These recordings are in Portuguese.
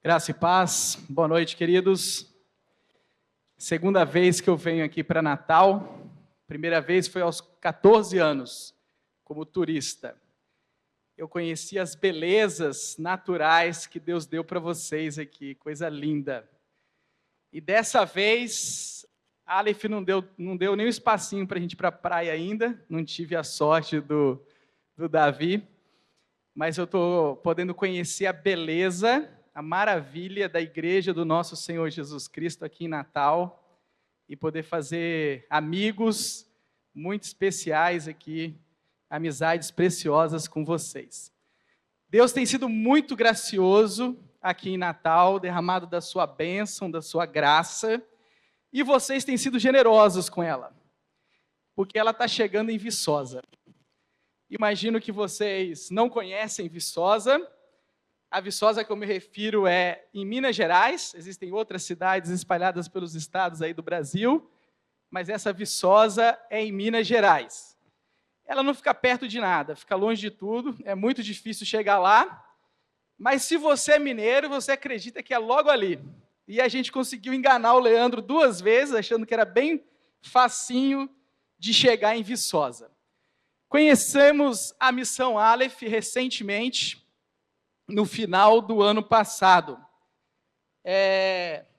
Graça e paz, boa noite, queridos. Segunda vez que eu venho aqui para Natal, primeira vez foi aos 14 anos, como turista. Eu conheci as belezas naturais que Deus deu para vocês aqui, coisa linda. E dessa vez, Aleph não deu nem um espacinho para a gente ir para a praia ainda, não tive a sorte do Davi, mas eu estou podendo conhecer a beleza, a maravilha da igreja do nosso Senhor Jesus Cristo aqui em Natal e poder fazer amigos muito especiais aqui, amizades preciosas com vocês. Deus tem sido muito gracioso aqui em Natal, derramado da sua bênção, da sua graça, e vocês têm sido generosos com ela, porque ela está chegando em Viçosa. Imagino que vocês não conhecem Viçosa. A Viçosa que eu me refiro é em Minas Gerais, existem outras cidades espalhadas pelos estados aí do Brasil, mas essa Viçosa é em Minas Gerais. Ela não fica perto de nada, fica longe de tudo, é muito difícil chegar lá, mas se você é mineiro, você acredita que é logo ali. E a gente conseguiu enganar o Leandro 2 vezes, achando que era bem facinho de chegar em Viçosa. Conhecemos a Missão Aleph recentemente, no final do ano passado.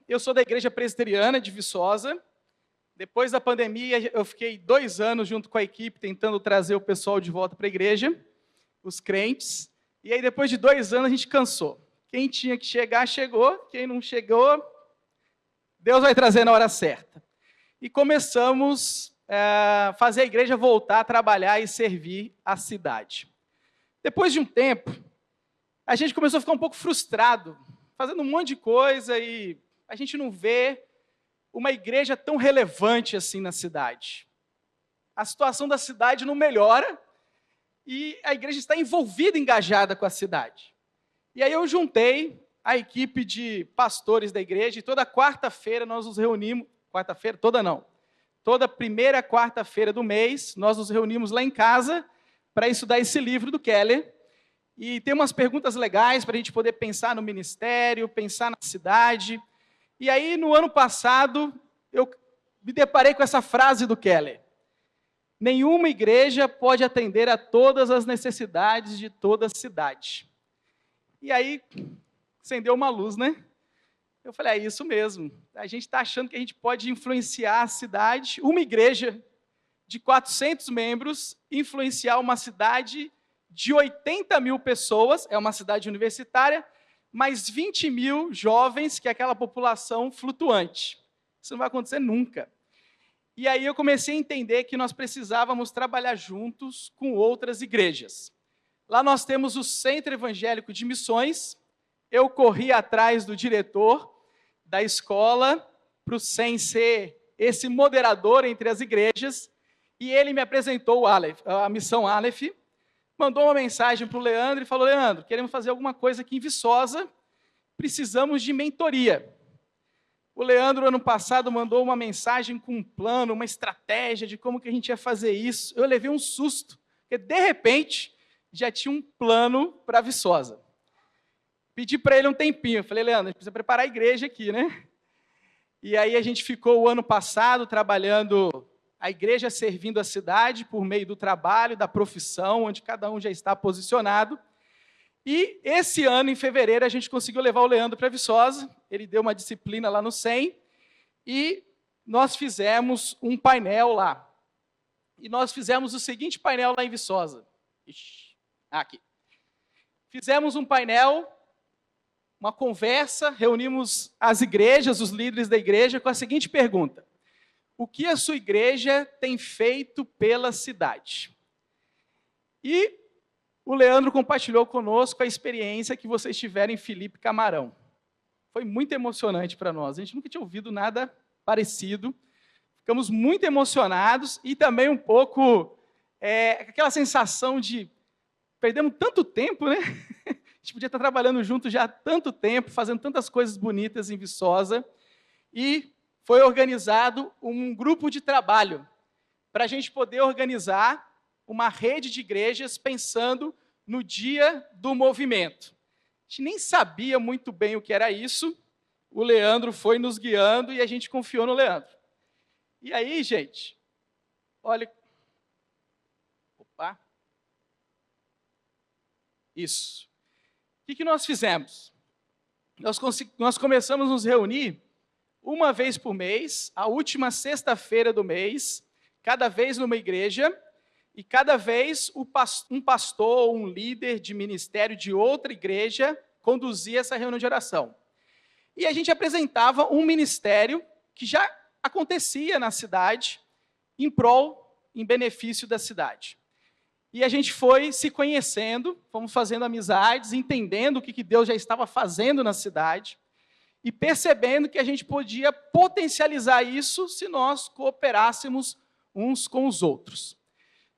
Eu sou da Igreja Presbiteriana de Viçosa. Depois da pandemia, eu fiquei 2 anos junto com a equipe, tentando trazer o pessoal de volta para a igreja, os crentes. E aí, depois de 2 anos, a gente cansou. Quem tinha que chegar, chegou. Quem não chegou, Deus vai trazer na hora certa. E começamos a fazer a igreja voltar a trabalhar e servir a cidade. Depois de um tempo, a gente começou a ficar um pouco frustrado, fazendo um monte de coisa e a gente não vê uma igreja tão relevante assim na cidade. A situação da cidade não melhora e a igreja está envolvida, engajada com a cidade. E aí eu juntei a equipe de pastores da igreja e toda quarta-feira nós nos reunimos, toda primeira quarta-feira do mês, nós nos reunimos lá em casa para estudar esse livro do Keller. E tem umas perguntas legais para a gente poder pensar no ministério, pensar na cidade. E aí, no ano passado, eu me deparei com essa frase do Keller: nenhuma igreja pode atender a todas as necessidades de toda a cidade. E aí, acendeu uma luz, né? Eu falei, é isso mesmo. A gente está achando que a gente pode influenciar a cidade, uma igreja de 400 membros, influenciar uma cidade de 80 mil pessoas, é uma cidade universitária, mais 20 mil jovens, que é aquela população flutuante. Isso não vai acontecer nunca. E aí eu comecei a entender que nós precisávamos trabalhar juntos com outras igrejas. Lá nós temos o Centro Evangélico de Missões. Eu corri atrás do diretor da escola para o SEM ser esse moderador entre as igrejas, e ele me apresentou a Missão Aleph, mandou uma mensagem para o Leandro e falou, Leandro, queremos fazer alguma coisa aqui em Viçosa, precisamos de mentoria. O Leandro, ano passado, mandou uma mensagem com um plano, uma estratégia de como que a gente ia fazer isso. Eu levei um susto, porque, de repente, já tinha um plano para Viçosa. Pedi para ele um tempinho, eu falei, Leandro, a gente precisa preparar a igreja aqui, né? E aí a gente ficou o ano passado trabalhando a igreja servindo a cidade por meio do trabalho, da profissão, onde cada um já está posicionado. E esse ano, em fevereiro, a gente conseguiu levar o Leandro para Viçosa, ele deu uma disciplina lá no SEM, e nós fizemos um painel lá. E nós fizemos o seguinte painel lá em Viçosa. Aqui. Fizemos um painel, uma conversa, reunimos as igrejas, os líderes da igreja, com a seguinte pergunta: o que a sua igreja tem feito pela cidade? E o Leandro compartilhou conosco a experiência que vocês tiveram em Felipe Camarão. Foi muito emocionante para nós. A gente nunca tinha ouvido nada parecido. Ficamos muito emocionados e também um pouco aquela sensação de perdemos tanto tempo, né? A gente podia estar trabalhando junto já há tanto tempo, fazendo tantas coisas bonitas em Viçosa. E foi organizado um grupo de trabalho para a gente poder organizar uma rede de igrejas pensando no dia do movimento. gente nem sabia muito bem o que era isso, o Leandro foi nos guiando e a gente confiou no Leandro. E aí, gente, olha... Opa! Isso. O que nós fizemos? Nós começamos a nos reunir uma vez por mês, a última sexta-feira do mês, cada vez numa igreja, e cada vez um pastor ou um líder de ministério de outra igreja conduzia essa reunião de oração. E a gente apresentava um ministério que já acontecia na cidade, em benefício da cidade. E a gente foi se conhecendo, fomos fazendo amizades, entendendo o que Deus já estava fazendo na cidade, e percebendo que a gente podia potencializar isso se nós cooperássemos uns com os outros.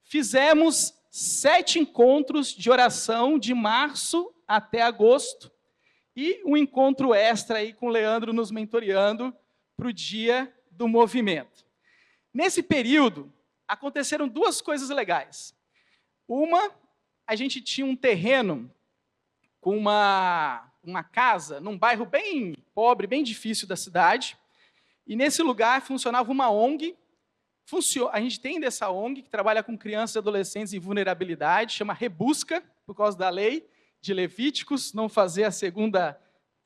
Fizemos 7 encontros de oração de março até agosto, e um encontro extra aí com o Leandro nos mentoreando para o dia do movimento. Nesse período, aconteceram 2 coisas legais. Uma, a gente tinha um terreno com uma casa num bairro bem pobre, bem difícil da cidade, e nesse lugar funcionava uma ONG. A gente tem dessa ONG que trabalha com crianças e adolescentes em vulnerabilidade, chama Rebusca, por causa da lei de Levíticos, não fazer a segunda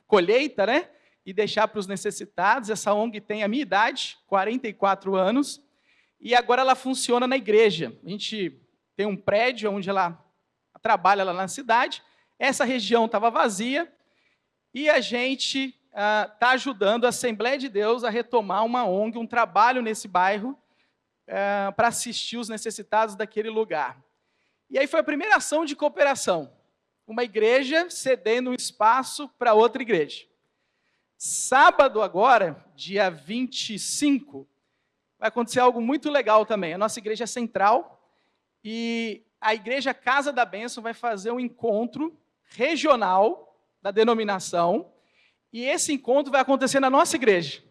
colheita, né? E deixar para os necessitados. Essa ONG tem a minha idade, 44 anos, e agora ela funciona na igreja. A gente tem um prédio onde ela trabalha lá na cidade, essa região estava vazia, e a gente está ajudando a Assembleia de Deus a retomar uma ONG, um trabalho nesse bairro, para assistir os necessitados daquele lugar. E aí foi a primeira ação de cooperação, uma igreja cedendo um espaço para outra igreja. Sábado agora, dia 25, vai acontecer algo muito legal também. A nossa igreja é central, e a Igreja Casa da Bênção vai fazer um encontro regional da denominação, e esse encontro vai acontecer na nossa igreja.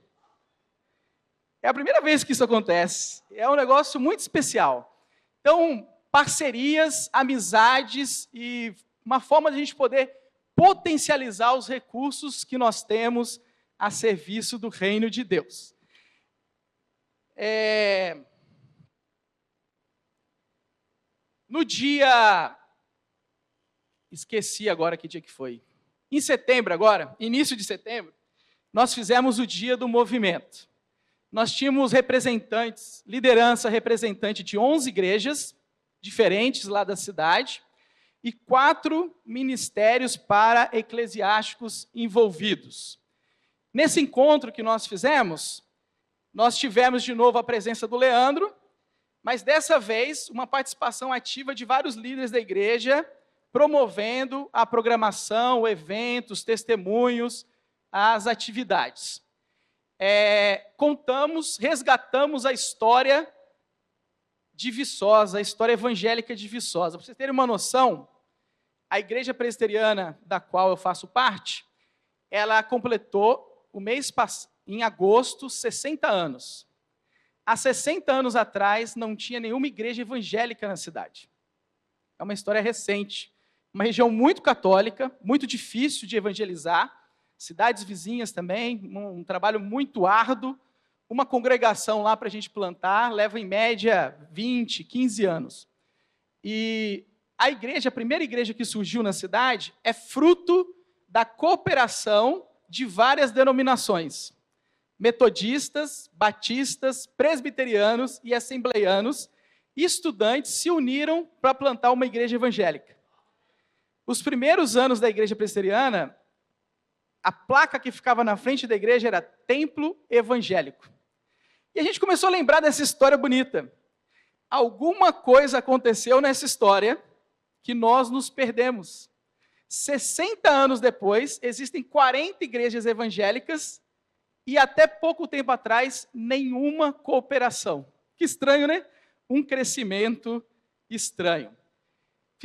É a primeira vez que isso acontece, é um negócio muito especial. Então, parcerias, amizades e uma forma de a gente poder potencializar os recursos que nós temos a serviço do reino de Deus. No dia... Esqueci agora que dia que foi. Em setembro agora, início de setembro, nós fizemos o dia do movimento. Nós tínhamos representantes, liderança representante de 11 igrejas diferentes lá da cidade e 4 ministérios para eclesiásticos envolvidos. Nesse encontro que nós fizemos, nós tivemos de novo a presença do Leandro, mas dessa vez uma participação ativa de vários líderes da igreja, promovendo a programação, eventos, testemunhos, as atividades. Resgatamos a história de Viçosa, a história evangélica de Viçosa. Para vocês terem uma noção, a igreja presbiteriana da qual eu faço parte, ela completou em agosto 60 anos. Há 60 anos atrás não tinha nenhuma igreja evangélica na cidade. É uma história recente. Uma região muito católica, muito difícil de evangelizar, cidades vizinhas também, um trabalho muito árduo, uma congregação lá para a gente plantar, leva em média 20, 15 anos. E a primeira igreja que surgiu na cidade, é fruto da cooperação de várias denominações. Metodistas, batistas, presbiterianos e assembleianos, estudantes se uniram para plantar uma igreja evangélica. Os primeiros anos da igreja presbiteriana, a placa que ficava na frente da igreja era Templo Evangélico. E a gente começou a lembrar dessa história bonita. Alguma coisa aconteceu nessa história que nós nos perdemos. 60 anos depois, existem 40 igrejas evangélicas e até pouco tempo atrás, nenhuma cooperação. Que estranho, né? Um crescimento estranho.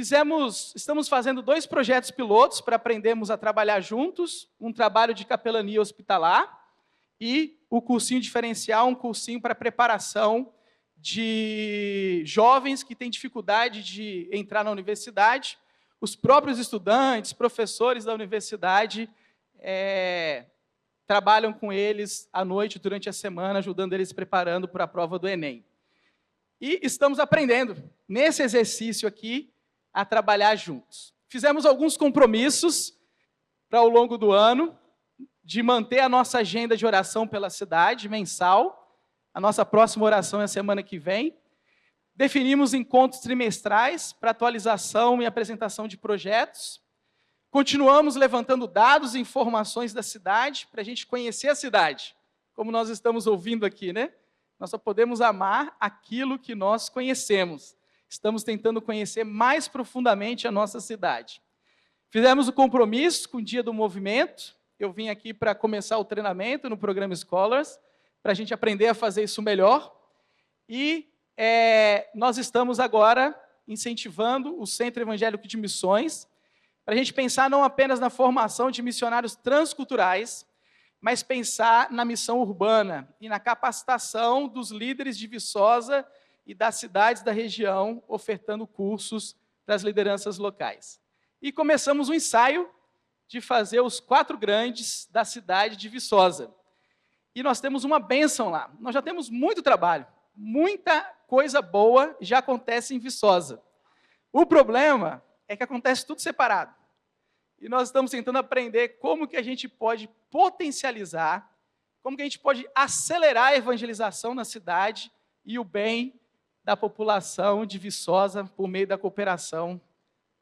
Estamos fazendo 2 projetos pilotos para aprendermos a trabalhar juntos, um trabalho de capelania hospitalar e o cursinho diferencial, um cursinho para preparação de jovens que têm dificuldade de entrar na universidade, os próprios estudantes, professores da universidade, trabalham com eles à noite, durante a semana, ajudando eles preparando para a prova do Enem. E estamos aprendendo, nesse exercício aqui, a trabalhar juntos. Fizemos alguns compromissos para ao longo do ano, de manter a nossa agenda de oração pela cidade, mensal. A nossa próxima oração é a semana que vem. Definimos encontros trimestrais para atualização e apresentação de projetos. Continuamos levantando dados e informações da cidade, para a gente conhecer a cidade, como nós estamos ouvindo aqui, né? Nós só podemos amar aquilo que nós conhecemos. Estamos tentando conhecer mais profundamente a nossa cidade. Fizemos o compromisso com o Dia do Movimento. Eu vim aqui para começar o treinamento no programa Scholars, para a gente aprender a fazer isso melhor. E nós estamos agora incentivando o Centro Evangélico de Missões, para a gente pensar não apenas na formação de missionários transculturais, mas pensar na missão urbana e na capacitação dos líderes de Viçosa e das cidades da região, ofertando cursos para as lideranças locais. E começamos um ensaio de fazer os 4 grandes da cidade de Viçosa. E nós temos uma bênção lá. Nós já temos muito trabalho, muita coisa boa já acontece em Viçosa. O problema é que acontece tudo separado. E nós estamos tentando aprender como que a gente pode potencializar, como que a gente pode acelerar a evangelização na cidade e o bem da população de Viçosa por meio da cooperação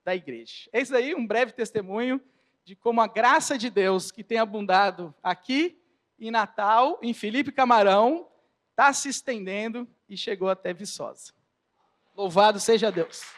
da igreja. Esse aí um breve testemunho de como a graça de Deus, que tem abundado aqui em Natal, em Felipe Camarão, está se estendendo e chegou até Viçosa. Louvado seja Deus!